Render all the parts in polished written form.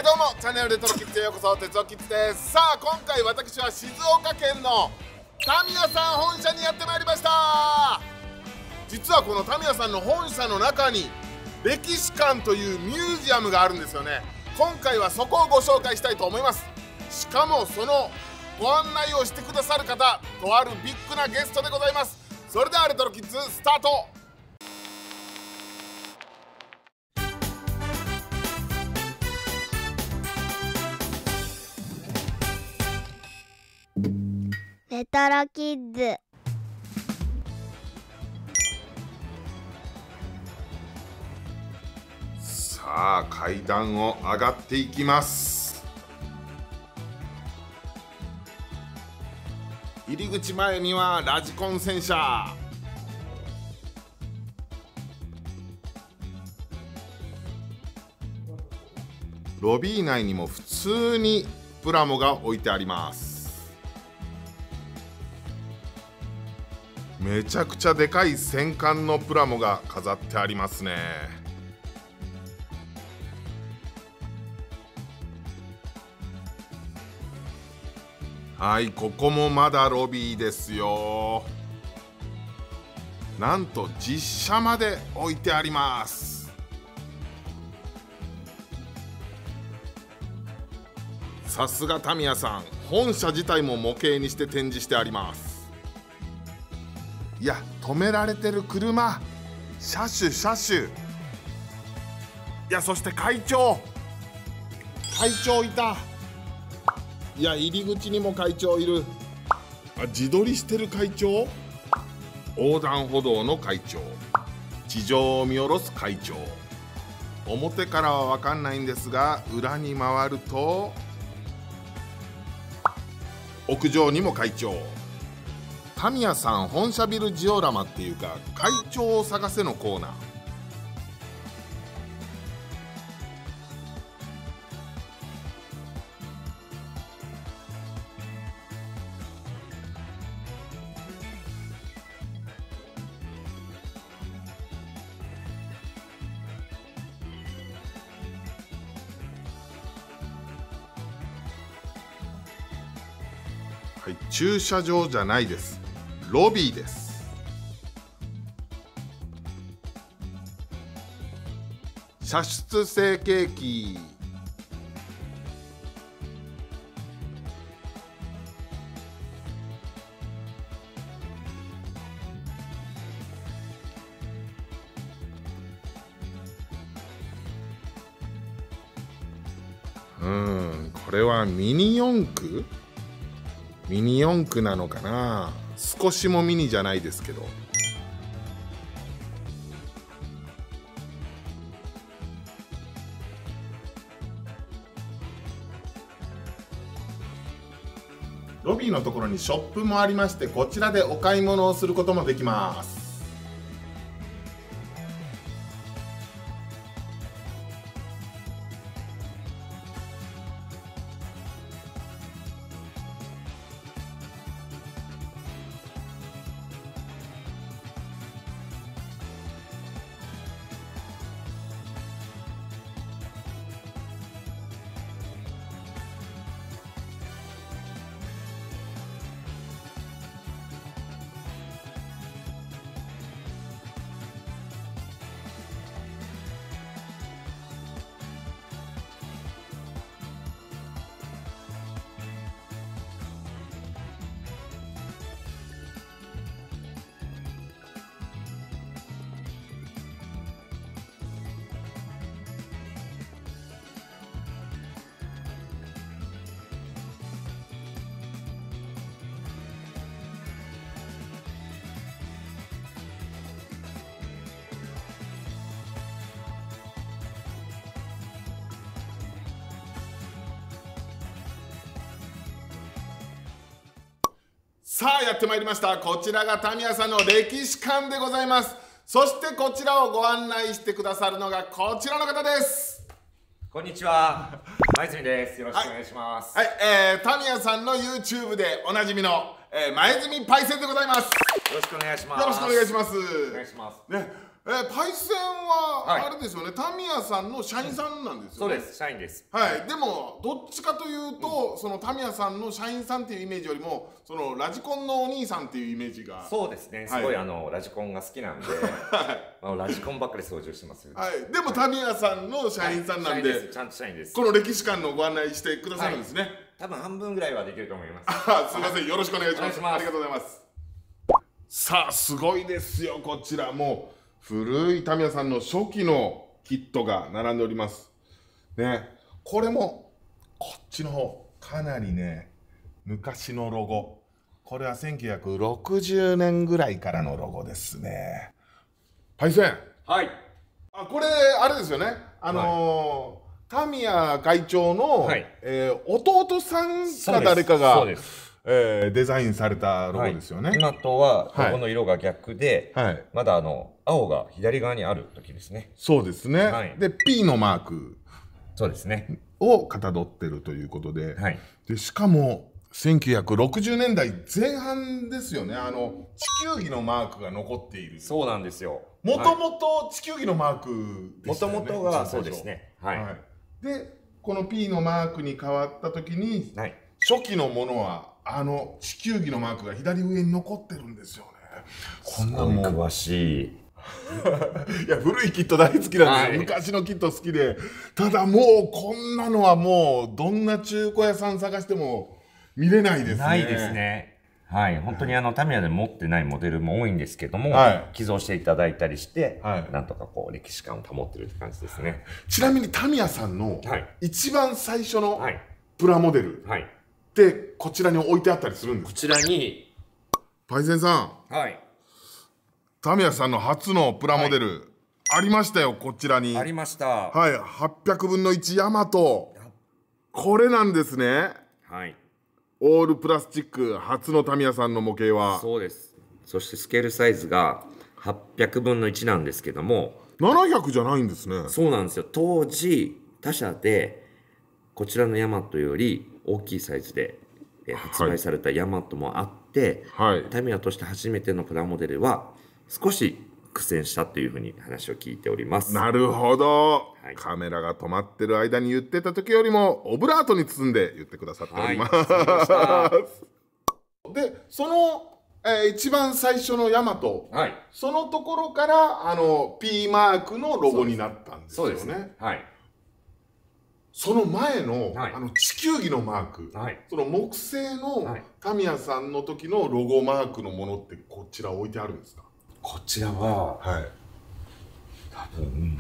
はいどうも、チャンネルレトロキッズへようこそ、哲夫キッズです。さあ今回私は静岡県のタミヤさん本社にやってまいりました。実はこのタミヤさんの本社の中に歴史館というミュージアムがあるんですよね。今回はそこをご紹介したいと思います。しかもそのご案内をしてくださる方、とあるビッグなゲストでございます。それではレトロキッズスタート。レトロキッズ。さあ階段を上がっていきます。入り口前にはラジコン洗車。ロビー内にも普通にプラモが置いてあります。めちゃくちゃでかい戦艦のプラモが飾ってありますね。はい、ここもまだロビーですよ。なんと実車まで置いてあります。さすがタミヤさん、本社自体も模型にして展示してあります。いや、止められてる車、車種。いや、そして会長いた。いや、入り口にも会長いる。あ、自撮りしてる会長、横断歩道の会長、地上を見下ろす会長。表からは分かんないんですが、裏に回ると屋上にも会長。タミヤさん本社ビルジオラマっていうか、会長を探せのコーナー。はい、駐車場じゃないです。ロビーです。射出成形機。これはミニ四駆？ミニ四駆なのかな。少しもミニじゃないですけど。ロビーのところにショップもありまして、こちらでお買い物をすることもできます。さあやってまいりました。こちらがタミヤさんの歴史館でございます。そしてこちらをご案内してくださるのがこちらの方です。こんにちは、前住です。よろしくお願いします。はい、タミヤさんの YouTube でおなじみの、前住パイセンでございます。よろしくお願いします。よろしくお願いします。お願いします。ね、パイセンははいあれですよね、タミヤさんの社員さんなんですよね。そうです、社員です。はい、でもどっちかというと、そのタミヤさんの社員さんっていうイメージよりも、そのラジコンのお兄さんっていうイメージが。そうですね、すごいラジコンが好きなんで、ラジコンばっかり操縦してます。はい、でもタミヤさんの社員さんなんで、ちゃんと社員です。この歴史館のご案内してくださるんですね。多分半分ぐらいはできると思います。すみません、よろしくお願いします。ありがとうございます。さあ、すごいですよ、こちらもう古いタミヤさんの初期のキットが並んでおりますね。これもこっちの方かなりね、昔のロゴ。これは1960年ぐらいからのロゴですね。パイセン、はい。これあれですよね、タミヤ会長の、弟さんか誰かがデザインされたロゴですよね。今とはロゴの色が逆で、まだ青が左側にある時ですね。そうですね。で P のマーク、そうですね、をかたどってるということで、でしかも1960年代前半ですよね。地球儀のマークが残っている。そうなんですよ。もともと地球儀のマークでしたよね。もともとがそうですね。でこの P のマークに変わった時に、初期のものは地球儀のマークが左上に残ってるんですよね。こんなもん詳しい。いや、古いキット大好きなんですよ。昔のキット好きで。ただもうこんなのはもうどんな中古屋さん探しても見れないですね。ないですね。はい、本当にタミヤで持ってないモデルも多いんですけども、寄贈していただいたりして、なんとかこう歴史観を保ってるって感じですね。ちなみにタミヤさんの一番最初のプラモデルってこちらに置いてあったりするんですか？こちらにパイセンさん、タミヤさんの初のプラモデル、ありましたよ、こちらに。ありました。はい、800分の1ヤマト。これなんですね。はい。オールプラスチック初のタミヤさんの模型は。そうです。そしてスケールサイズが800分の1なんですけども。700じゃないんですね。そうなんですよ。当時他社でこちらのヤマトより大きいサイズで発売されたヤマトもあって、タミヤとして初めてのプラモデルは少し苦戦したというふうに話を聞いております。なるほど、カメラが止まってる間に言ってた時よりもオブラートに包んで言ってくださっております。でその、一番最初のヤマト、そのところからP マークのロゴになったんですよね。そうですね。その前の、地球儀のマーク、その木製のタミヤさんの時のロゴマークのものってこちら置いてあるんですか？こちらは、多分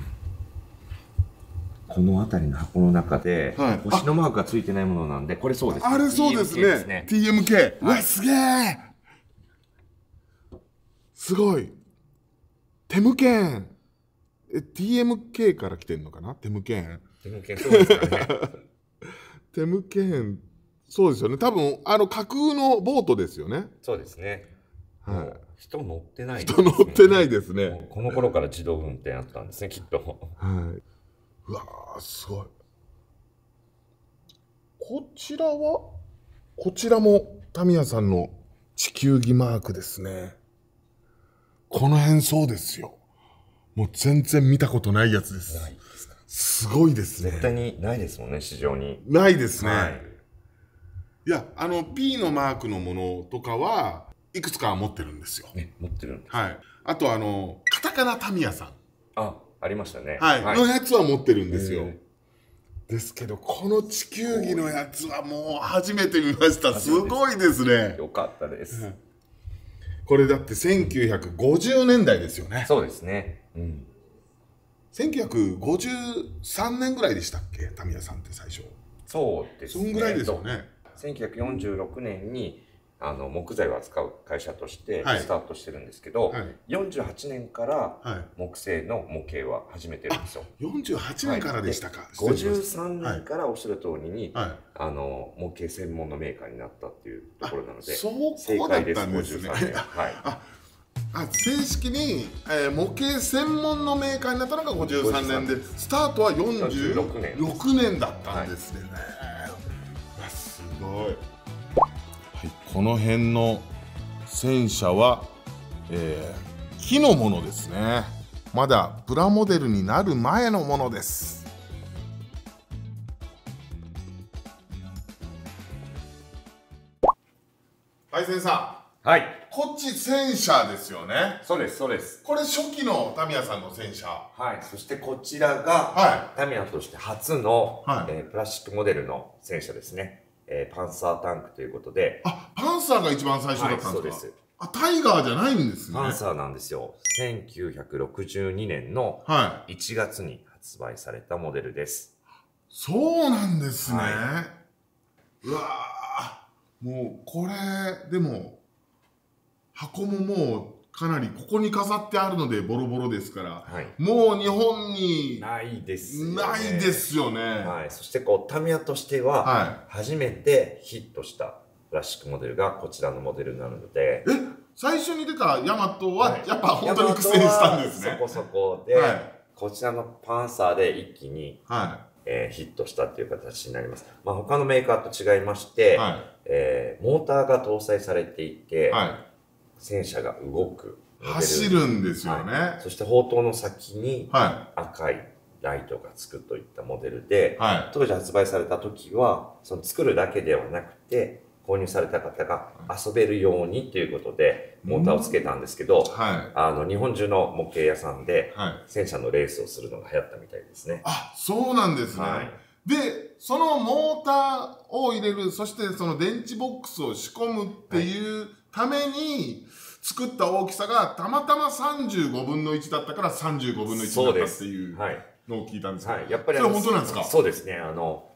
この辺りの箱の中で、星のマークがついてないものなんで、これそうですね。あれそうですね。TMK。うわ、すげえ。すごい。テムケン。TMK から来てんのかな？テムケン。テムケン、そうですかね。テムケン、そうですよね。多分架空のボートですよね。そうですね。人乗ってない。人乗ってないですね。この頃から自動運転あったんですね、きっと。うわー、すごい。こちらは、こちらもタミヤさんの地球儀マークですね。この辺そうですよ。もう全然見たことないやつです。ないですか？すごいですね。絶対にないですもんね、市場に。ないですね。いや、P のマークのものとかはいくつか持ってるんですよ。持ってるんです。あとカタカナタミヤさん。ありましたね。のやつは持ってるんですよ。ですけど、この地球儀のやつはもう初めて見ました。すごいですね。よかったです。これだって1950年代ですよね。そうですね。1953年ぐらいでしたっけ、タミヤさんって最初。そうですね。そんぐらいですよね。1946年に木材を扱う会社としてスタートしてるんですけど、48年から木製の模型は始めてるんですよ。48年からでしたか。53年からおっしゃる通りに模型専門のメーカーになったっていうところなので、正解です。53年。正式に模型専門のメーカーになったのが53年で、スタートは46年だったんですね。すごい。この辺の戦車は、木のものですね。まだプラモデルになる前のものです。パイセンさん、はい、こっち戦車ですよね。そうですそうです。これ初期のタミヤさんの戦車。はい、そしてこちらが、はい、タミヤとして初の、はい、プラスチックモデルの戦車ですね。パンサータンクということで。あ、パンサーが一番最初だったんですか？そうです。あ、タイガーじゃないんですね。パンサーなんですよ。1962年の1月に発売されたモデルです。そうなんですね。はうわー、もうこれでも箱ももうかなりここに飾ってあるのでボロボロですから、はい、もう日本にないですよね。ないですよね。はい、そしてこうタミヤとしては初めてヒットしたプラスチックモデルがこちらのモデルになるので。最初に出たヤマトはやっぱ本当に苦戦したんですね。そこそこで、こちらのパンサーで一気に、ヒットしたっていう形になります。まあ、他のメーカーと違いまして、モーターが搭載されていて、戦車が動く。走るんですよね。そして砲塔の先に赤いライトがつくといったモデルで、当時発売された時は、その作るだけではなくて、購入された方が遊べるようにということでモーターをつけたんですけど、日本中の模型屋さんで戦車のレースをするのが流行ったみたいですね。あ、そうなんですね。で、そのモーターを入れる、そしてその電池ボックスを仕込むっていうために作った大きさがたまたま35分の1だったから35分の1だったっていうのを聞いたんですけど、やっぱりそれは本当なんですか？そうですね。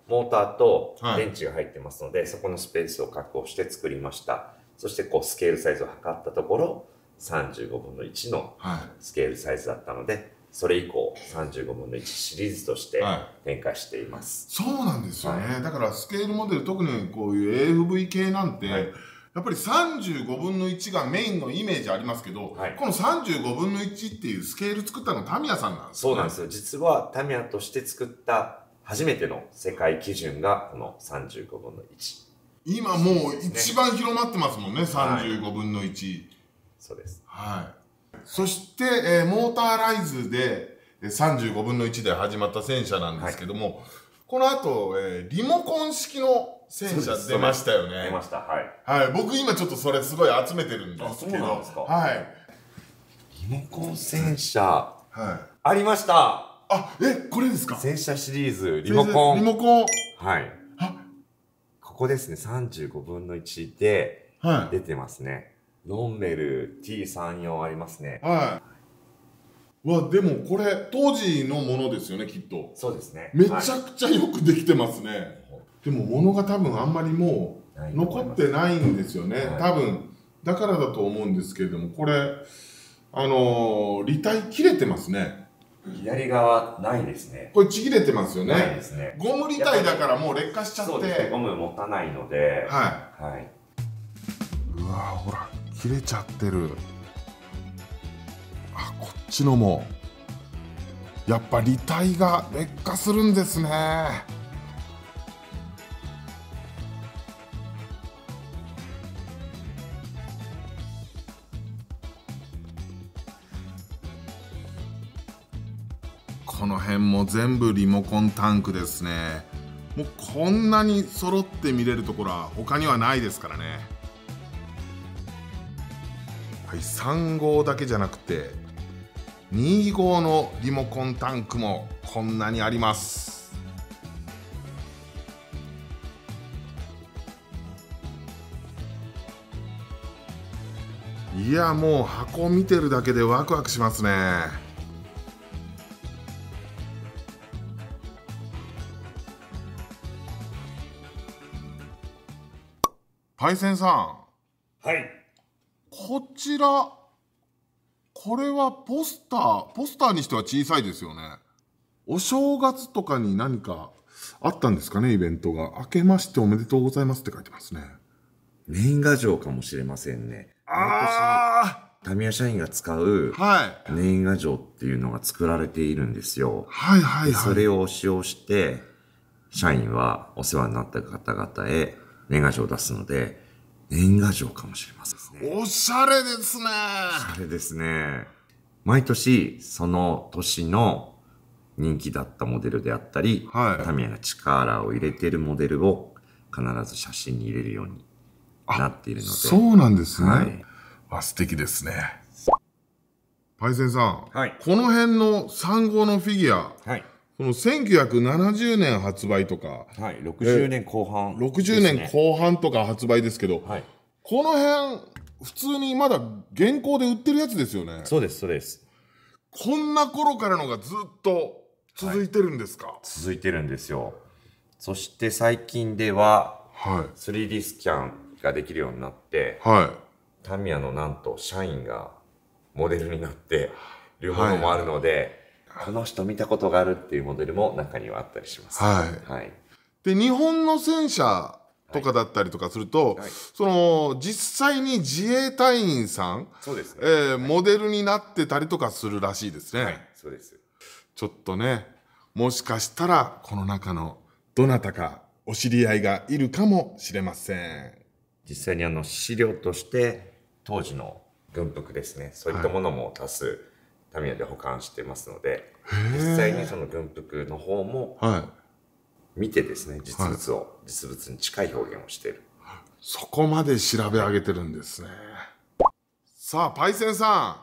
モーターと電池が入ってますので、そこのスペースを確保して作りました。そしてこうスケールサイズを測ったところ、35分の1のスケールサイズだったので、それ以降35分の1シリーズとして展開しています。そうなんですよね。だからスケールモデル、特にこういう AFV 系なんて、やっぱり35分の1がメインのイメージありますけど、この35分の1っていうスケール作ったのタミヤさんなんですね。そうなんですよ。実はタミヤとして作った初めての世界基準がこの35分の1。今もう一番広まってますもんね、35分の1。そうです。そして、モーターライズで35分の1で始まった戦車なんですけども、この後、リモコン式の戦車出ましたよね。出ました。僕今ちょっとそれすごい集めてるんですけど。そうなんですか。リモコン戦車、ありました。これですか？戦車シリーズ、リモコン。リモコン。ここですね、35分の1で出てますね。ロンメル T34 ありますね。でもこれ当時のものですよね、きっと。そうですね。めちゃくちゃよくできてますね。でも物が多分あんまりもう残ってないんですよね。多分だからだと思うんですけれども、これ履帯切れてますね。左側ないですね。これちぎれてますよね。ないですね。ゴム履帯だからもう劣化しちゃって。そうですね。ゴム持たないので。うわほら切れちゃってる。こっちのもやっぱ履帯が劣化するんですね。この辺も全部リモコンタンクですね。もうこんなに揃って見れるところは他にはないですからね。3号だけじゃなくて2号のリモコンタンクもこんなにあります。いやもう箱見てるだけでワクワクしますね。パイセンさん。こちら、これはポスターにしては小さいですよね。お正月とかに何かあったんですかね、イベントが。明けましておめでとうございますって書いてますね。年賀状かもしれませんね。タミヤ社員が使う年賀状っていうのが作られているんですよ。それを使用して、社員はお世話になった方々へ年賀状を出すので、年賀状かもしれませんね。おしゃれですね。おしゃれですね。毎年その年の人気だったモデルであったり、タミヤが力を入れているモデルを必ず写真に入れるようになっているので。そうなんですね。素敵ですね。パイセンさん、この辺の産後のフィギュア、この1970年発売とか、60年後半、60年後半とか発売ですけど、この辺、普通にまだ現行で売ってるやつですよね。そうです、そうです。こんな頃からのがずっと続いてるんですか？続いてるんですよ。そして最近では、3D スキャンができるようになって、タミヤのなんと社員がモデルになっているものもあるので、この人見たことがあるっていうモデルも中にはあったりします。で、日本の戦車とかだったりとかすると、その実際に自衛隊員さん、モデルになってたりとかするらしいですね。そうです。ちょっとね、もしかしたらこの中のどなたかお知り合いがいるかもしれません。実際に資料として当時の軍服ですね、そういったものも多数タミヤで保管してますので、実際にその軍服の方も見てですね、実物に近い表現をしている。そこまで調べ上げてるんですね。さあ、パイセンさ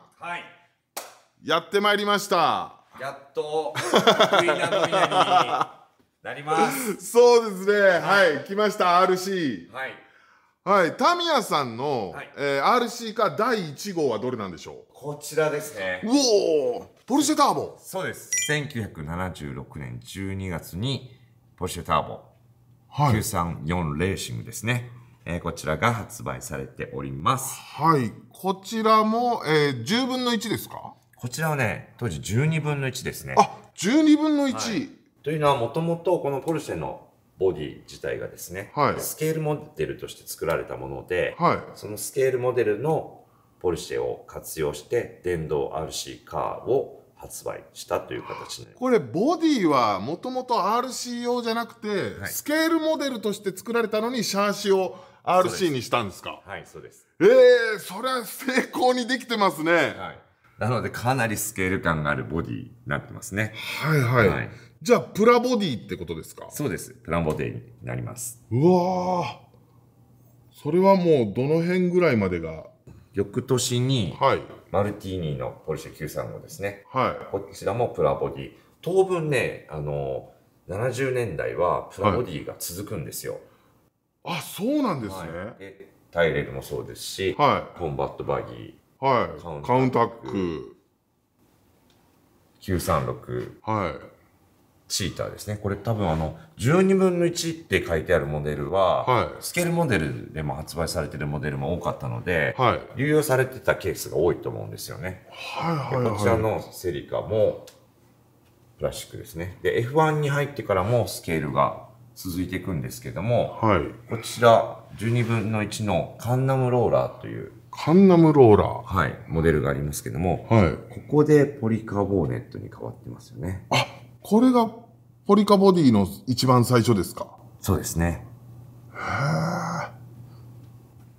ん、やってまいりました。やっと得意な分野になります。そうですね。来ました RC。タミヤさんの、RC 化第1号はどれなんでしょう？こちらですね。ポルシェターボ。そうです。1976年12月にポルシェターボ934レーシングですね。こちらが発売されております。こちらも、10分の1ですか？こちらはね、当時12分の1ですね。12分の1。というのはもともとこのポルシェのボディ自体がですね、スケールモデルとして作られたもので、そのスケールモデルのポルシェを活用して電動 RC カーを発売したという形になります。これボディはもともと RC 用じゃなくて、スケールモデルとして作られたのにシャーシを RC にしたんですか？そうです。それは成功にできてますね。なのでかなりスケール感があるボディになってますね。じゃあプラボディってことですか？そうです。プラボディになります。うわー、それはもうどの辺ぐらいまでが？翌年に、マルティーニのポルシェ935ですね。こちらもプラボディ。当分ね、70年代はプラボディが続くんですよ。そうなんですね。タイレルもそうですし、コンバットバギー、カウンタック、936、チーターですね。これ多分12分の1って書いてあるモデルは、スケールモデルでも発売されているモデルも多かったので、流用されてたケースが多いと思うんですよね。こちらのセリカもプラスチックですね。で、F1 に入ってからもスケールが続いていくんですけども、こちら12分の1のカンナムローラーというモデルがありますけども、ここでポリカーボーネットに変わってますよね。これがポリカボディの一番最初ですか？そうですね。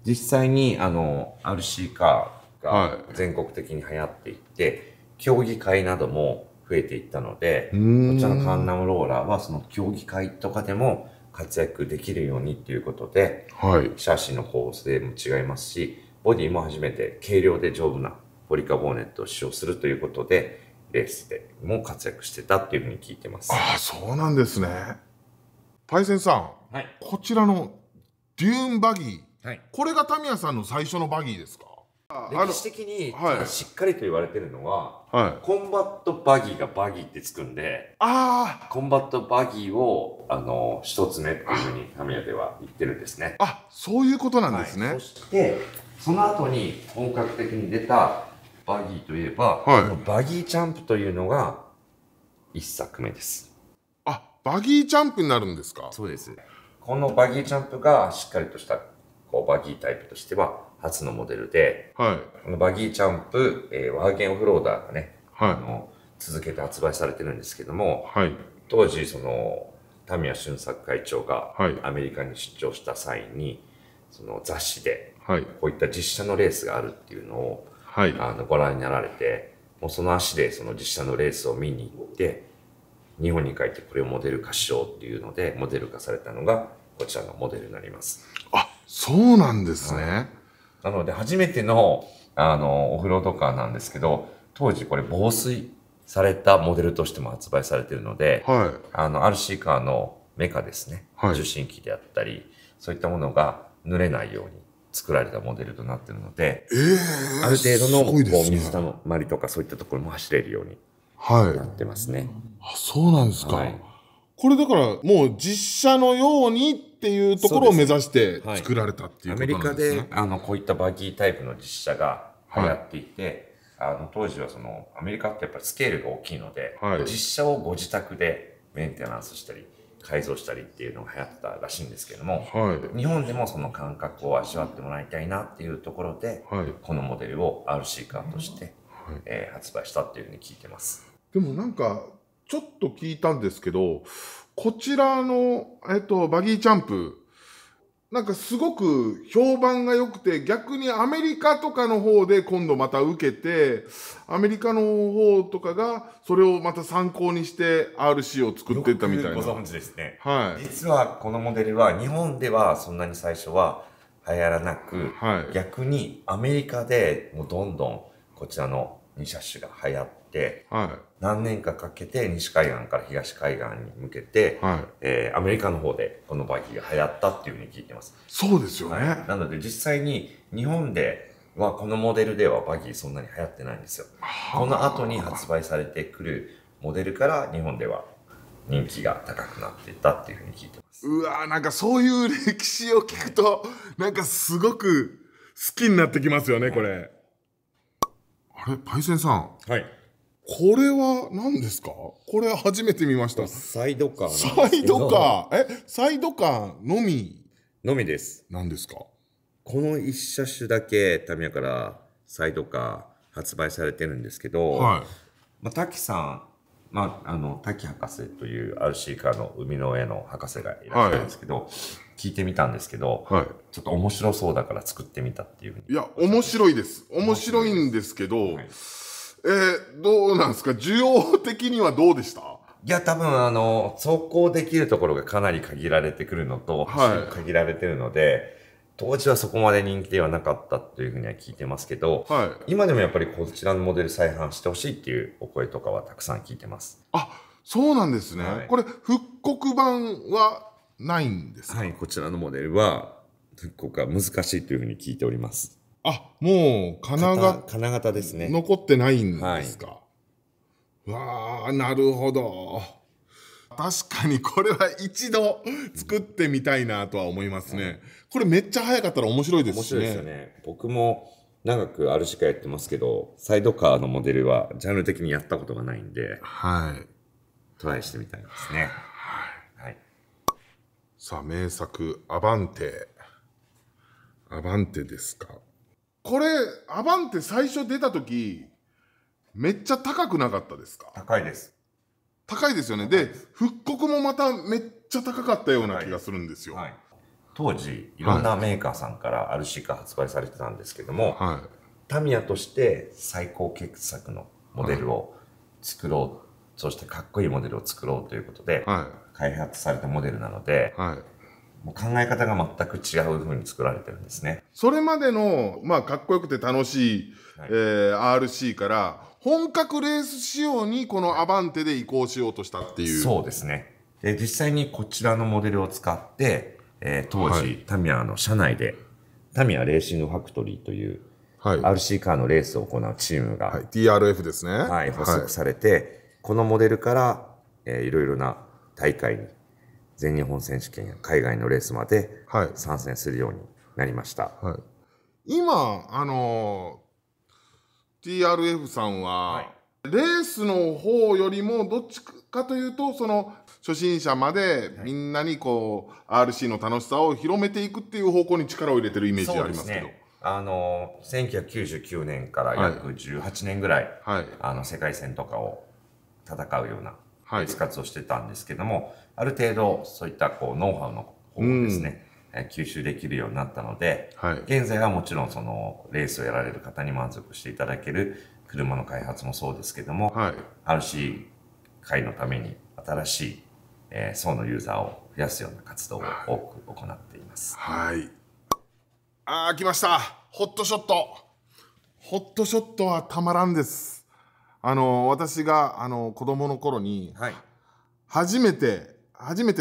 実際にRC カーが全国的に流行っていって、競技会なども増えていったので、こちらのカンナムローラーはその競技会とかでも活躍できるようにということで、シャーシの構成も違いますし、ボディも初めて軽量で丈夫なポリカボーネットを使用するということで、レースでも活躍してたっていうふうに聞いてます。そうなんですね。パイセンさん、こちらのデューンバギー、これがタミヤさんの最初のバギーですか？歴史的にしっかりと言われてるのは、コンバットバギーがバギーってつくんで、コンバットバギーを一つ目っていうふうにタミヤでは言ってるんですね。そういうことなんですね。そしてその後に本格的に出たバギーといえば、このバギーチャンプというのが一作目です。バギーチャンプになるんですか？そうです。このバギーチャンプがしっかりとしたバギータイプとしては初のモデルで、このバギーチャンプ、ワーゲンオフローダーがね、続けて発売されてるんですけども、当時その田宮俊作会長がアメリカに出張した際に、その雑誌でこういった実写のレースがあるっていうのをご覧になられて、もうその足でその実写のレースを見に行って、日本に帰ってこれをモデル化しようっていうので、モデル化されたのが、こちらのモデルになります。あ、そうなんですね。なので、初めての、オフロードカーなんですけど、当時これ防水されたモデルとしても発売されているので、はい。RC カーのメカですね。はい。受信機であったり、そういったものが濡れないように作られたモデルとなっているので、ある程度のこう水たまりとかそういったところも走れるようになってますね。あ、そうなんですか。はい、これだからもう実写のようにっていうところを目指して作られたっていうことなんですね。アメリカでこういったバギータイプの実写が流行っていて、当時はそのアメリカってやっぱりスケールが大きいので、実写をご自宅でメンテナンスしたり改造したりっていうのが流行ったらしいんですけども、日本でもその感覚を味わってもらいたいなっていうところで、このモデルを RC カーとして、発売したっていうふうに聞いてます。でもなんかちょっと聞いたんですけど、こちらの、バギーチャンプ、なんかすごく評判が良くて、逆にアメリカとかの方で今度また受けて、アメリカの方とかがそれをまた参考にして RC を作っていったみたいな。よくご存知ですね。はい。実はこのモデルは日本ではそんなに最初は流行らなく、逆にアメリカでもうどんどんこちらの2車種が流行って、何年かかけて西海岸から東海岸に向けて、アメリカの方でこのバギーが流行ったっていうふうに聞いてます。そうですよね。なので実際に日本ではこのモデルではバギーそんなに流行ってないんですよ。この後に発売されてくるモデルから日本では人気が高くなっていったっていうふうに聞いてます。うわー、なんかそういう歴史を聞くと、なんかすごく好きになってきますよね、これ。あれ、パイセンさん。はい。これは何ですか？これ初めて見ました。サイドカーなんですけど。サイドカー？サイドカーのみ？のみです。何ですか？この一車種だけタミヤからサイドカー発売されてるんですけど、滝さん、滝博士という RC カーの生みの親の博士がいらっしゃるんですけど、聞いてみたんですけど、ちょっと面白そうだから作ってみたっていうふうに。いや、面白いです。面白いんですけど、どうなんですか？需要的にはどうでした？いや、多分走行できるところがかなり限られてくるのと、限られてるので、当時はそこまで人気ではなかったというふうには聞いてますけど、今でもやっぱりこちらのモデル再販してほしいっていうお声とかはたくさん聞いてます。あ、そうなんですね。これ、復刻版はないんですか？はい、こちらのモデルは復刻が難しいというふうに聞いております。あ、もう金型ですね。残ってないんですか？わあ、なるほど。確かにこれは一度作ってみたいなとは思いますね。これめっちゃ早かったら面白いですしね。面白いですよね。僕も長くRCカーやってますけど、サイドカーのモデルはジャンル的にやったことがないんで、トライしてみたいですね。さあ、名作アバンテ。アバンテですか。これアバンテ最初出た時めっちゃ高くなかったですか？高いです。高いですよね。で、復刻もまためっちゃ高かったような気がするんですよ。当時いろんなメーカーさんから RC カー発売されてたんですけども、タミヤとして最高傑作のモデルを作ろう、そしてかっこいいモデルを作ろうということで開発されたモデルなので、もう考え方が全く違う風に作られてるんですね。それまでの、かっこよくて楽しい、RC から本格レース仕様にこのアバンテで移行しようとしたっていう。そうですね。で、実際にこちらのモデルを使って、当時、タミヤの社内で、タミヤレーシングファクトリーという、RC カーのレースを行うチームが、TRF ですね。発足されて、このモデルから、いろいろな大会に、全日本選手権や海外のレースまで参戦するようになりました。今、TRF さんは、レースの方よりもどっちかというと、その初心者までみんなにこう、RC の楽しさを広めていくっていう方向に力を入れてるイメージありますけど。1999年から約18年ぐらい、世界戦とかを戦うようなレース活動をしてたんですけども、ある程度そういったこうノウハウの方をですね、吸収できるようになったので、現在はもちろんそのレースをやられる方に満足していただける車の開発もそうですけども、はい、RC 界のために新しい、層のユーザーを増やすような活動を多く行っています。はい。来ました。ホットショット。ホットショットはたまらんです。私が子供の頃に、はい、初めて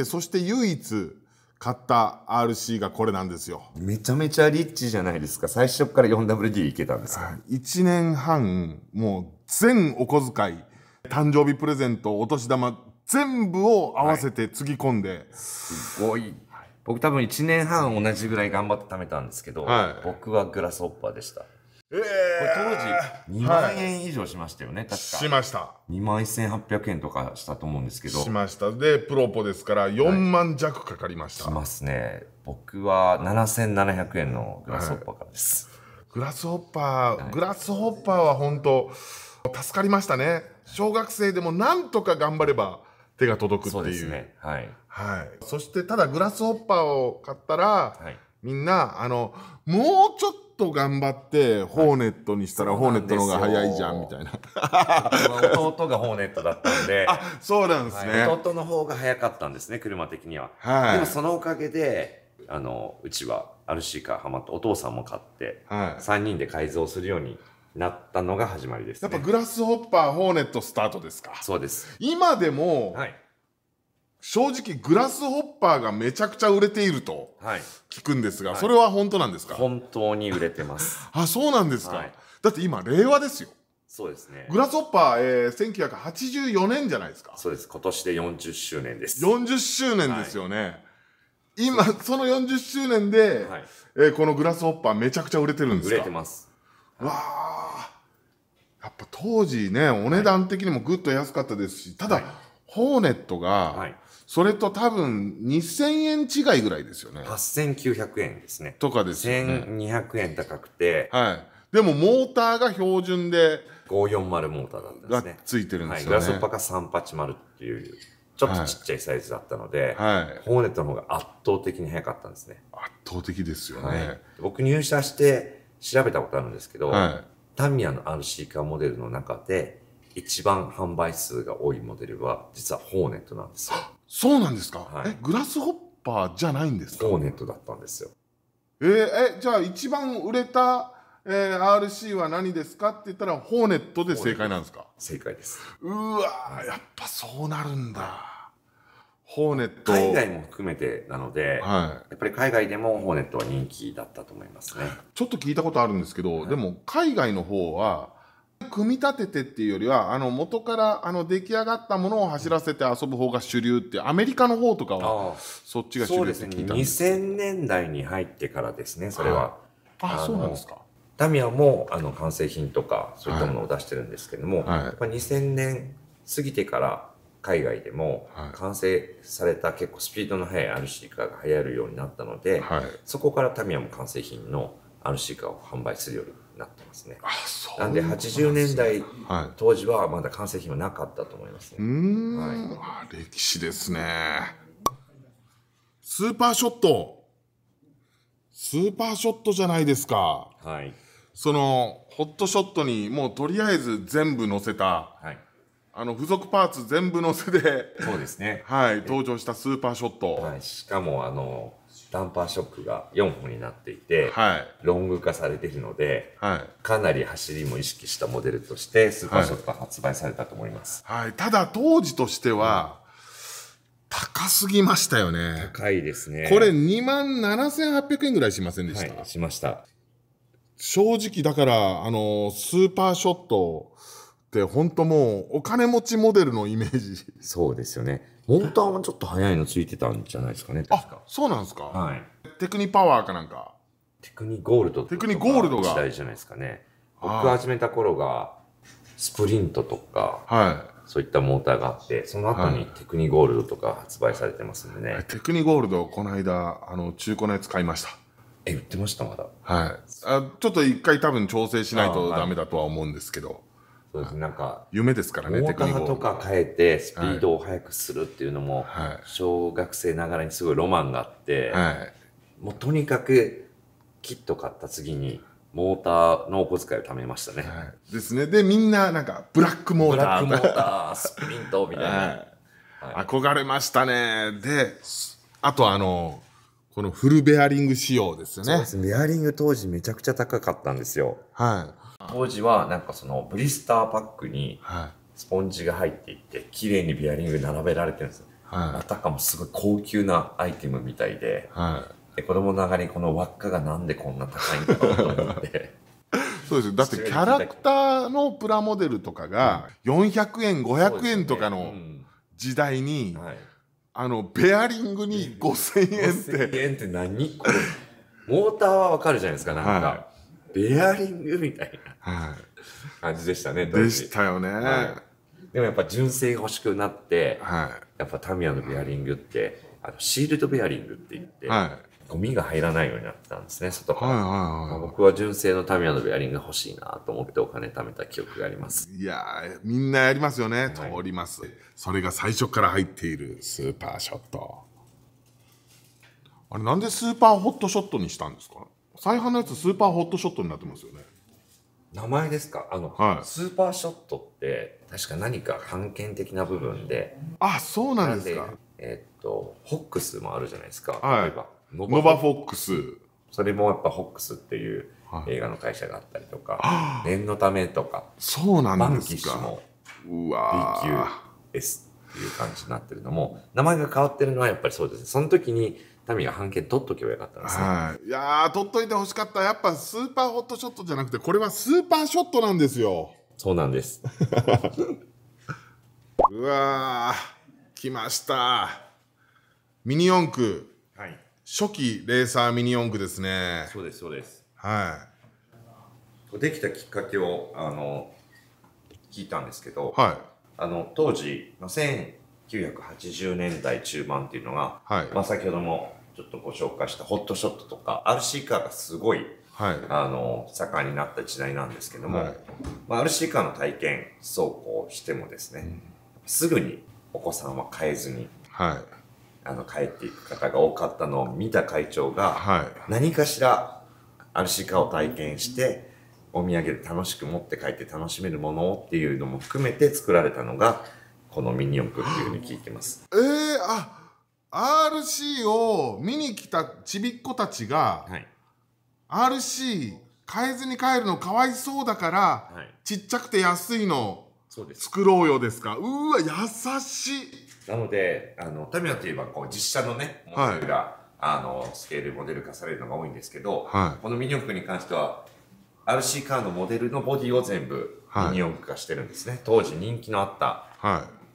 そして唯一買った RC がこれなんですよ。めちゃめちゃリッチじゃないですか。最初から 4WD いけたんですか？1年半、もう全お小遣い、誕生日プレゼント、お年玉、全部を合わせてつぎ込んで。はい、すごい。僕多分1年半同じぐらい頑張って貯めたんですけど、はい、僕はグラスホッパーでした。これ当時2万円以上しましたよね、確か。しました。21,800円とかしたと思うんですけど。しました。で、プロポですから4万弱かかりました。しますね。僕は7,700円のグラスホッパーからです。グラスホッパーは本当助かりましたね。小学生でもなんとか頑張れば手が届くっていう。そうですね。はい。はい。そしてただグラスホッパーを買ったら、はい、みんなもうちょっと頑張ってホーネットにしたらホーネットの方が早いじゃんみたいな。弟がホーネットだったんで。そうなんですね。弟の方が早かったんですね、車的には。はい。でもそのおかげでうちは RC カーハマってお父さんも買って、はい、3人で改造するようになったのが始まりですね。やっぱグラスホッパーホーネットスタートですか？そうです。今でも、はい、正直グラスホッパーがめちゃくちゃ売れていると聞くんですが、はい、それは本当なんですか？本当に売れてます。そうなんですか。はい、だって今令和ですよ。そうですね。グラスホッパー、1984年じゃないですか。そうです。今年で40周年です。40周年ですよね。はい、今その40周年で、はい、このグラスホッパーめちゃくちゃ売れてるんですか？売れてます。わあ、やっぱ当時ね、お値段的にもぐっと安かったですし、ただ、はい、ホーネットが、はい、それと多分2000円違いぐらいですよね。8,900円ですね。とかですよね。1,200円高くて。はい。でもモーターが標準で、540モーターだったんですね。がついてるんですよね。グラスホッパーが380っていう、ちょっとちっちゃいサイズだったので、はい、ホーネットの方が圧倒的に速かったんですね。圧倒的ですよね。はい、僕入社して調べたことあるんですけど、はい、タミヤの RC カーモデルの中で一番販売数が多いモデルは実はホーネットなんですよ。そうなんですか？はい、グラスホッパーじゃないんですか？ホーネットだったんですよ。じゃあ一番売れた、RC は何ですかって言ったらホーネットで正解なんですか？正解です。うわー、やっぱそうなるんだ。ホーネット。海外も含めてなので、はい、やっぱり海外でもホーネットは人気だったと思いますね。ちょっと聞いたことあるんですけど、はい、でも海外の方は組み立ててっていうよりは元から出来上がったものを走らせて遊ぶ方が主流って、アメリカの方とかはそっちが主流って聞いたんです。そうですね。2000年代に入ってからですね、それは。そうなんですか。タミヤも完成品とかそういったものを出してるんですけども、はい、やっぱ2000年過ぎてから海外でも完成された結構スピードの速い RC カーが流行るようになったので、はい、そこからタミヤも完成品の RC カーを販売するようになってますね。なんで80年代当時はまだ完成品はなかったと思いますね。はい、歴史ですね。スーパーショットじゃないですか。はい。そのホットショットにもうとりあえず全部載せた、はい、付属パーツ全部載せで、そうですね。はい、登場したスーパーショット。はい、しかもダンパーショックが4本になっていて、はい、ロング化されているので、はい、かなり走りも意識したモデルとしてスーパーショットが発売されたと思います。はい、はい、ただ当時としては、高すぎましたよね。高いですね。これ27,800円ぐらいしませんでした？はい、しました。正直だからスーパーショットって本当もうお金持ちモデルのイメージ。そうですよね。モーターもちょっと速いのついてたんじゃないですかね。確か。そうなんですか。はい。テクニパワーかなんか。テクニゴールドテクニゴールドが時代じゃないですかね。僕が始めた頃がスプリントとか、はい、そういったモーターがあって、その後にテクニゴールドとか発売されてますんでね。テクニゴールドこの間中古のやつ買いました。売ってましたまだ。はい。ちょっと一回多分調整しないとダメだとは思うんですけど。そうですね。なんか夢ですからね。モーターとか変えてスピードを速くするっていうのも、はい、小学生ながらにすごいロマンがあって、はい、もうとにかくキット買った次にモーターのお小遣いを貯めましたね。ですね。で、みんななんかブラックモーター。ブラックモーター、スプリントみたいな。憧れましたね。で、あとこのフルベアリング仕様ですよね。そうですね。ベアリング当時めちゃくちゃ高かったんですよ。当時はなんかそのブリスターパックにスポンジが入っていって綺麗にベアリング並べられてるんですよ。あたかもすごい高級なアイテムみたいで、で子供ながらにこの輪っかがなんでこんな高いんだろうと思ってそうです。だってキャラクターのプラモデルとかが400円500円とかの時代に、ベアリングに5000円って5000円って何これモーターはわかるじゃないですか。なんか、ベアリングみたいな感じでしたね。でしたよね。でもやっぱ純正が欲しくなって、やっぱタミヤのベアリングってシールドベアリングって言って、ゴミが入らないようになってたんですね、外から。僕は純正のタミヤのベアリングが欲しいなと思ってお金貯めた記憶があります。いやー、みんなやりますよね。通ります。それが最初から入っているスーパーショット。あれなんでスーパーホットショットにしたんですか？再販のやつスーパーホットショットになってますよね。名前ですか？スーパーショットって確か何か判権的な部分で。あ、そうなんですか。ホックスもあるじゃないですか。例えばノバフォックス。それもやっぱホックスっていう映画の会社があったりとか、念のためとか、そうなんですか。バンキッシュも BQS っていう感じになってるのも、名前が変わってるのはやっぱりそうですね。その時にタミヤが判権取っとけばよかったんですね。いやー、取っといてほしかった。やっぱスーパーホットショットじゃなくて、これはスーパーショットなんですよ。そうなんです。うわー、来ました。ミニ四駆。初期レーサーミニ四駆ですね。そうです、そうです。できたきっかけを聞いたんですけど、当時1980年代中盤っていうのが、先ほどもちょっとご紹介したホットショットとか RC カーがすごい、盛んになった時代なんですけども、RC カーの体験走行してもですね、すぐにお子さんは買えずに、帰っていく方が多かったのを見た会長が、何かしら RC カーを体験してお土産で楽しく持って帰って楽しめるものっていうのも含めて作られたのがこのミニ四駆っていうふうに聞いてます。RC を見に来たちびっ子たちが、RC 買えずに帰るのかわいそうだから、ちっちゃくて安いの作ろうよですか。うわ、優しい。なのでタミヤといえばこう実写のねモデルが、スケールモデル化されるのが多いんですけど、このミニ四駆に関しては RC カーのモデルのボディを全部ミニ四駆化してるんですね。当時人気のあった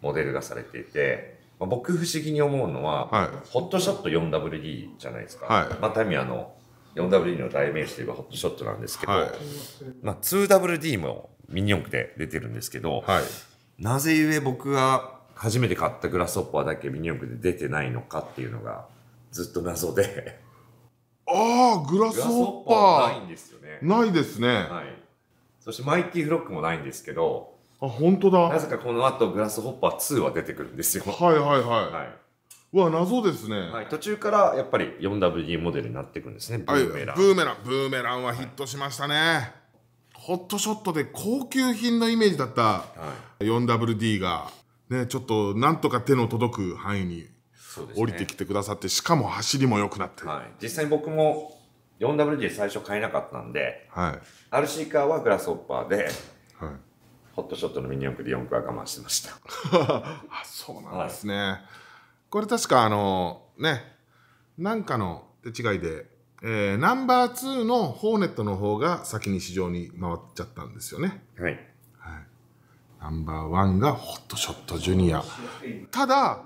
モデルがされていて、僕不思議に思うのは、ホットショット 4WD じゃないですか。タミヤの 4WD の代名詞といえばホットショットなんですけど、2WD もミニ四駆で出てるんですけど、なぜゆえ僕が初めて買ったグラスホッパーだけミニ四駆で出てないのかっていうのがずっと謎で。グラスホッパーないんですよね。ないですね。そしてマイティフロックもないんですけど、本当だ。なぜかこの後グラスホッパー2は出てくるんですよ。うわ、謎ですね。途中からやっぱり 4WD モデルになっていくんですね。ブーメランはヒットしましたね。ホットショットで高級品のイメージだった 4WD がね、ちょっとなんとか手の届く範囲に降りてきてくださって、しかも走りも良くなってる。実際僕も 4WD 最初買えなかったんで、RC カーはグラスホッパーで、ホットショットのミニ四駆で4駆は我慢してました。そうなんですね。これ確かなんかの手違いで、ナンバー2のホーネットの方が先に市場に回っちゃったんですよね。ナンバー1がホットショットジュニア。ただ、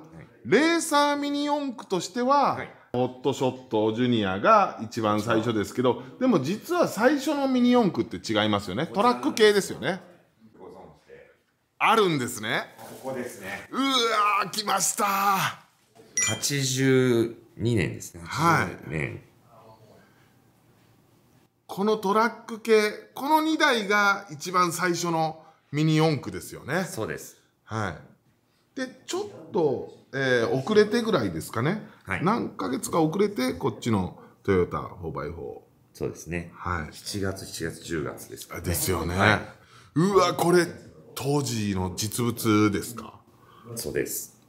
レーサーミニ四駆としては、ホットショットジュニアが一番最初ですけど、でも実は最初のミニ四駆って違いますよね。トラック系ですよね。あるんですね。ここですね。うわー、来ました。82年ですね。82年。このトラック系、この2台が一番最初のミニ四駆ですよね。そうです。で、ちょっと、遅れてぐらいですかね。何ヶ月か遅れて、こっちのトヨタ 4x4 そうですね。はい。7月、10月ですかね。ですよね。うわ、これ、当時の実物ですか？そうです。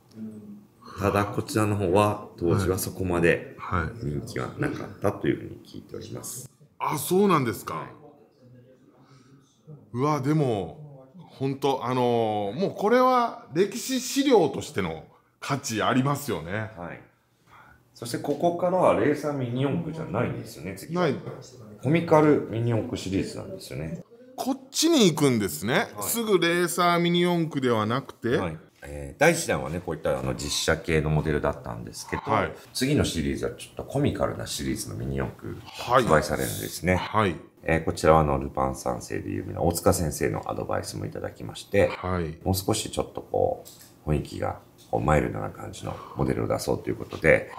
ただ、こちらの方は、当時はそこまで人気はなかったというふうに聞いております。あ、そうなんですか。うわ、でも、本当もうこれは歴史資料としての価値ありますよね。はい。そしてここからはレーサーミニ四駆じゃないんですよね、次は。ない。コミカルミニ四駆シリーズなんですよね。こっちに行くんですね。すぐレーサーミニ四駆ではなくて。第1弾はね、こういった実写系のモデルだったんですけど、次のシリーズはちょっとコミカルなシリーズのミニ四駆が発売されるんですね。こちらはルパン三世で有名な大塚先生のアドバイスもいただきまして、もう少しちょっとこう、雰囲気がマイルドな感じのモデルを出そうということで、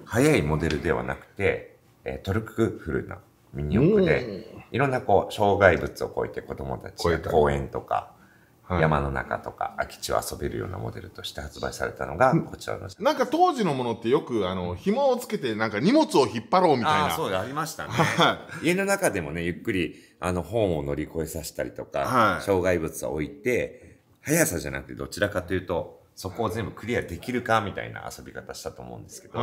速いモデルではなくて、トルクフルなミニ四駆で、いろんなこう、障害物を越えて子供たちが公園とか、山の中とか空き地を遊べるようなモデルとして発売されたのがこちらの。なんか当時のものってよく紐をつけてなんか荷物を引っ張ろうみたいな。そうありましたね。家の中でもね、ゆっくり本を乗り越えさせたりとか、障害物を置いて、速さじゃなくてどちらかというと、そこを全部クリアできるかみたいな遊び方したと思うんですけど、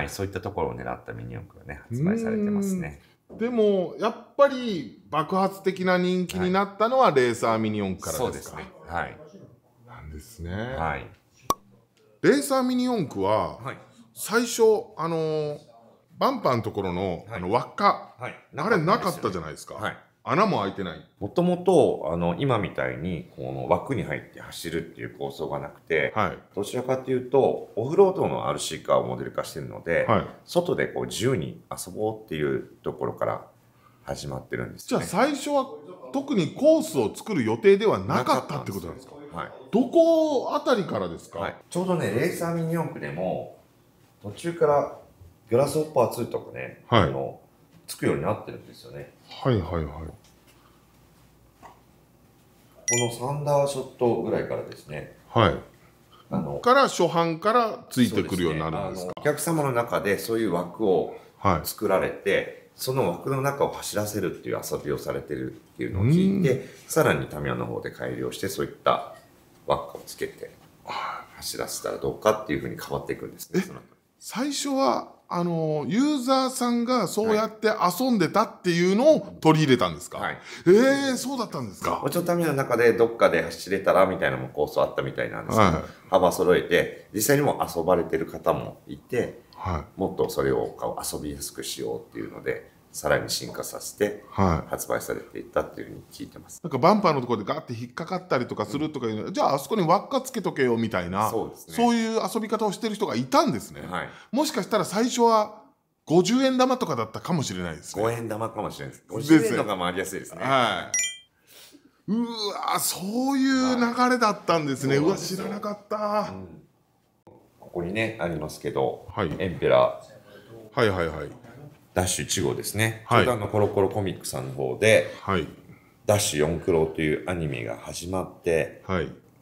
そういったところを狙ったミニ四駆がね、発売されてますね。でも、やっぱり爆発的な人気になったのはレーサーミニ四駆からですか？そうですね。はい。なんですね。はい。レーサーミニ四駆は、最初、バンパーのところの、輪っか、あれなかったじゃないですか。穴も開いてない。もともと、今みたいに、この枠に入って走るっていう構想がなくて、どちらかというと、オフロードの RC カーをモデル化しているので、外でこう自由に遊ぼうっていうところから始まってるんですね。じゃあ最初は特にコースを作る予定ではなかったってことなんですか？どこあたりからですか？ちょうどね、レーサーミニ四駆でも、途中からグラスホッパー2とかね、つくようになってるんですよね。このサンダーショットぐらいからですね。から初版からついてくるようになるんですか？お客様の中でそういう枠を作られて、その枠の中を走らせるっていう遊びをされてるっていうのを聞いて、さらにタミヤの方で改良して、そういった枠をつけて走らせたらどうかっていうふうに変わっていくんですね。最初はユーザーさんがそうやって遊んでたっていうのを取り入れたんですか？そうだったんですか？もちろんタミヤの中でどっかで走れたらみたいなのも構想あったみたいなんですけど、幅揃えて実際にも遊ばれてる方もいて、もっとそれを遊びやすくしようっていうのでさらに進化させて発売されていったっていうふうに聞いてます。なんかバンパーのところでガーって引っかかったりとかするとかいうの、じゃああそこに輪っかつけとけよみたいな、そういう遊び方をしてる人がいたんですね。もしかしたら最初は50円玉とかだったかもしれないですね。5円玉かもしれないです。50円のが回りやすいですね。うわ、そういう流れだったんですね。うわ、知らなかった。ここにねありますけど、エンペラーダッシュ1号ですね。ちょうどコロコロコミックさんの方で、ダッシュ4クロというアニメが始まって、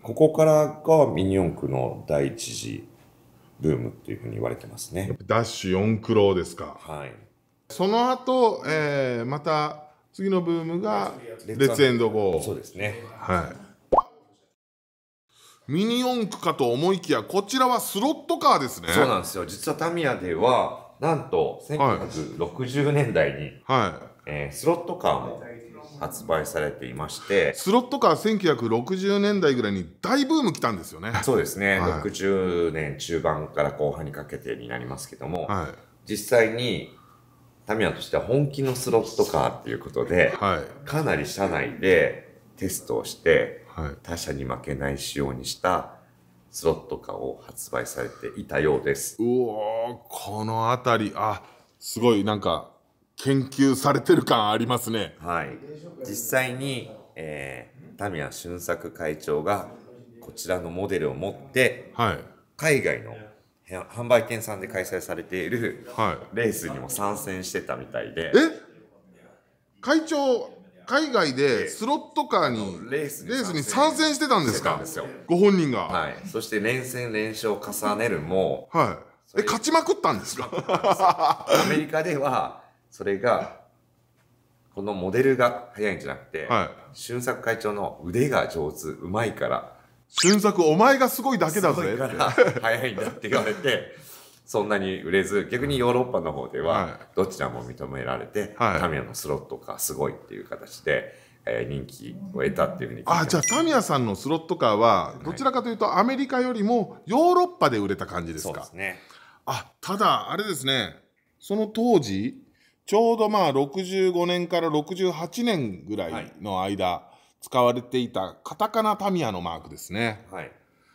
ここからがミニ四駆の第一次ブームっていうふうに言われてますね。ダッシュ4クロですか。その後、また次のブームがレッツエンドゴー。そうですね。ミニ四駆かと思いきや、こちらはスロットカーですね。そうなんですよ。実はタミヤではなんと1960年代に、スロットカーも発売されていまして、スロットカー1960年代ぐらいに大ブーム来たんですよね。そうですね、60年中盤から後半にかけてになりますけども、実際にタミヤとしては本気のスロットカーっていうことで、かなり社内でテストをして、他社に負けない仕様にしたスロットカーを発売されていたようです。うおー、このあたり、すごいなんか研究されてる感ありますね。実際に、タミヤ俊作会長がこちらのモデルを持って、海外の販売店さんで開催されているレースにも参戦してたみたいで。会長、海外でスロットカーにレースに参戦してたんですか？ご本人が。そして連戦連勝を重ねるも、勝ちまくったんですか？アメリカではそれがこのモデルが早いんじゃなくて、はい、俊作会長の腕が上手、うまいから、俊作お前がすごいだけだぜって早いんだって言われて、そんなに売れず、逆にヨーロッパの方ではどちらも認められて、タミヤのスロットがすごいっていう形で、人気を得たっていうふうに聞いてます。じゃあタミヤさんのスロットカーはどちらかというとアメリカよりもヨーロッパで売れた感じですか？そうですね。ただあれですね、その当時ちょうど65年から68年ぐらいの間、使われていたカタカナタミヤのマークですね。はい、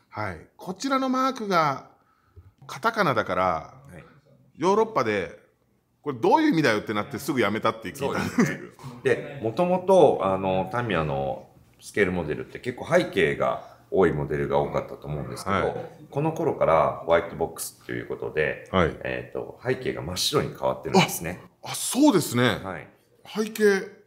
はい、こちらのマークがカタカナだから、はい、ヨーロッパでこれどういう意味だよってなってすぐやめたって聞いたんですけど、でもともとタミヤのスケールモデルって結構背景が多いモデルが多かったと思うんですけど、はい、この頃からホワイトボックスということで、はい、背景が真っ白に変わってるんですね。そうですね、はい、背景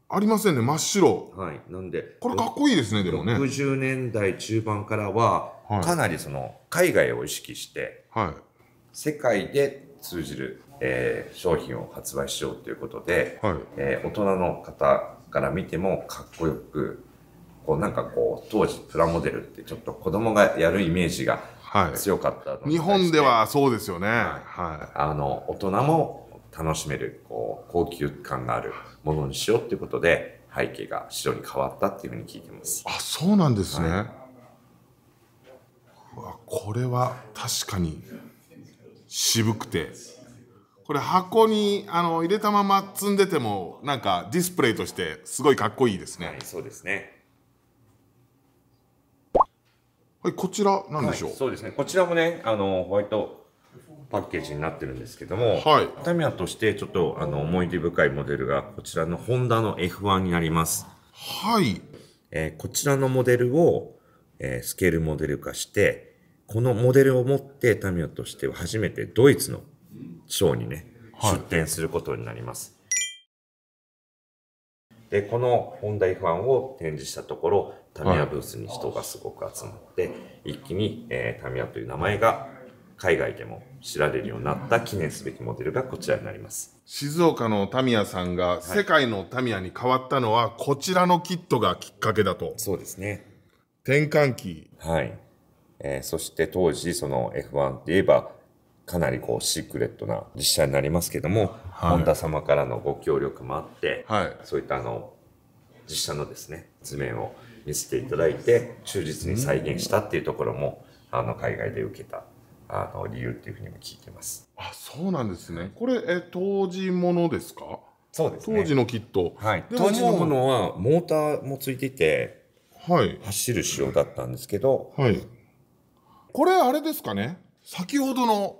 ありませんね、真っ白。はい、なんでこれかっこいいですね。でもね60年代中盤からは、はい、かなりその海外を意識して、はい、世界で通じる、商品を発売しようということで、はい、大人の方から見てもかっこよく、なんか当時プラモデルってちょっと子供がやるイメージが強かったので、日本ではそうですよね、大人も楽しめる高級感があるものにしようっていうことで背景が白に変わったっていうふうに聞いてます。そうなんですね、はい、これは確かに渋くて、これ箱に入れたまま積んでてもなんかディスプレイとしてすごいかっこいいですね。はい、そうですね。はい、こちらなんでしょう。はい、そうですね。こちらもね、ホワイトパッケージになってるんですけども、はい、タミヤとしてちょっと思い出深いモデルがこちらのホンダの F1 になります。はい。こちらのモデルを、スケールモデル化して、このモデルを持ってタミヤとしては初めてドイツのショーにね、出展することになります。で、このホンダ F1 を展示したところ、タミヤブースに人がすごく集まって、一気に、タミヤという名前が海外でも知られるようになった記念すべきモデルがこちらになります。静岡のタミヤさんが世界のタミヤに変わったのは、こちらのキットがきっかけだと。そうですね。転換期。はい。そして当時その F1 って言えばかなりシークレットな実写になりますけども、ホンダ様からのご協力もあって、そういった実写のですね図面を見せていただいて忠実に再現したっていうところも海外で受けた理由っていうふうにも聞いてます。そうなんですね。これ当時ものですか？そうですね。当時のキット。はい。当時のものはモーターもついていて、走る仕様だったんですけど、はい。これあれですかね。先ほどの、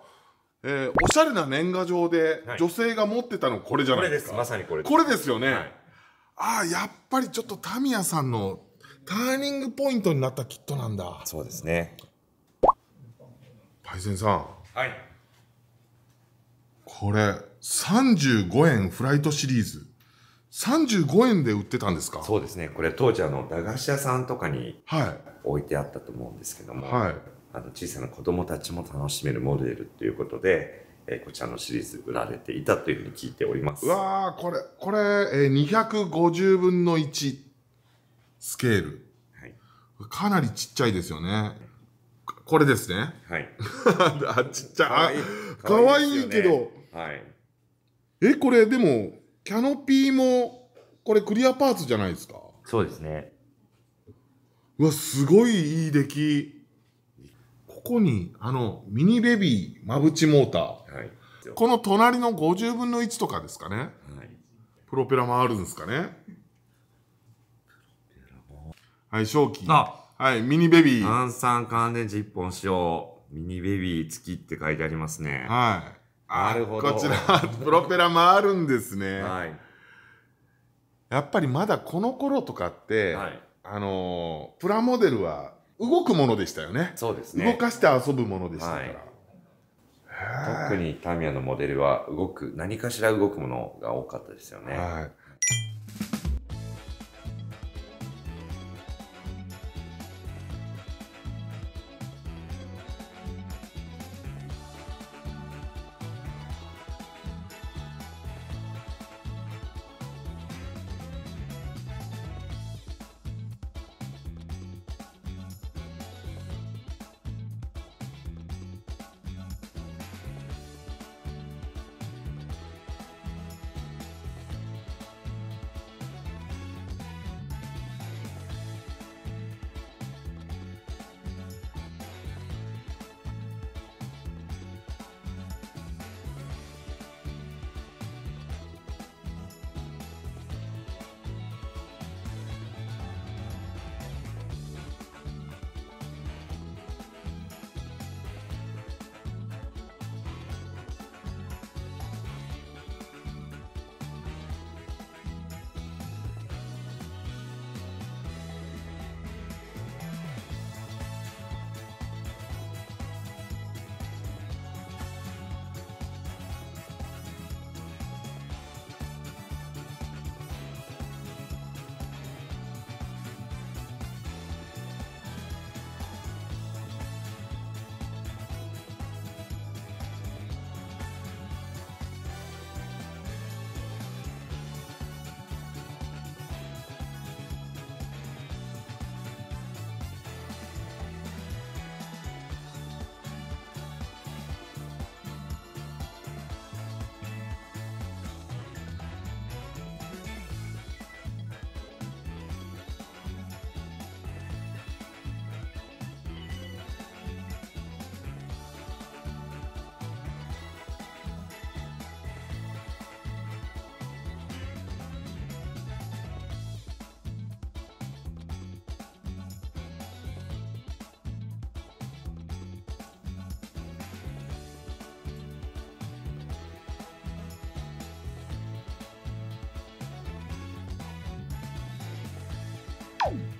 おしゃれな年賀状で女性が持ってたのこれじゃないですか。これです。まさにこれです。これですよね。やっぱりちょっとタミヤさんのターニングポイントになったキットなんだ。そうですね。パイセンさん。はい。これ35円フライトシリーズ。35円で売ってたんですか？そうですね。これ当時駄菓子屋さんとかに置いてあったと思うんですけども、小さな子供たちも楽しめるモデルということで、こちらのシリーズ売られていたというふうに聞いております。うわー、これ、250分の1スケール。はい、かなりちっちゃいですよね。これですね。はい。ちっちゃい。かわいいけど。はい。これでも、キャノピーも、これクリアパーツじゃないですか？そうですね。うわ、すごいいい出来。ここに、ミニベビーマブチモーター。はい。この隣の50分の1とかですかね。はい。プロペラもあるんですかね。はい、正気。はい、ミニベビー。炭酸乾電池1本使用。ミニベビー付きって書いてありますね。はい。なるほど。こちら、プロペラ回るんですね。はい。やっぱりまだこの頃とかって、はい、プラモデルは動くものでしたよね。そうですね。動かして遊ぶものでしたから。はい、特にタミヤのモデルは何かしら動くものが多かったですよね。はい。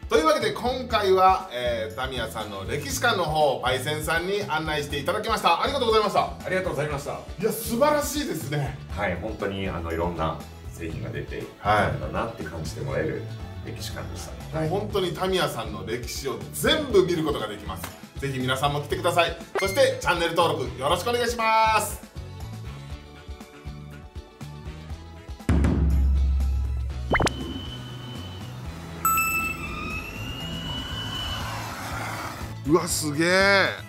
というわけで今回は、タミヤさんの歴史館の方パイセンさんに案内していただきました。ありがとうございました。ありがとうございました。いや素晴らしいですね。はい、本当にいろんな製品が出てなんだなって感じてもらえる歴史館でした。もう本当にタミヤさんの歴史を全部見ることができます。ぜひ皆さんも来てください。そしてチャンネル登録よろしくお願いします。うわすげえ。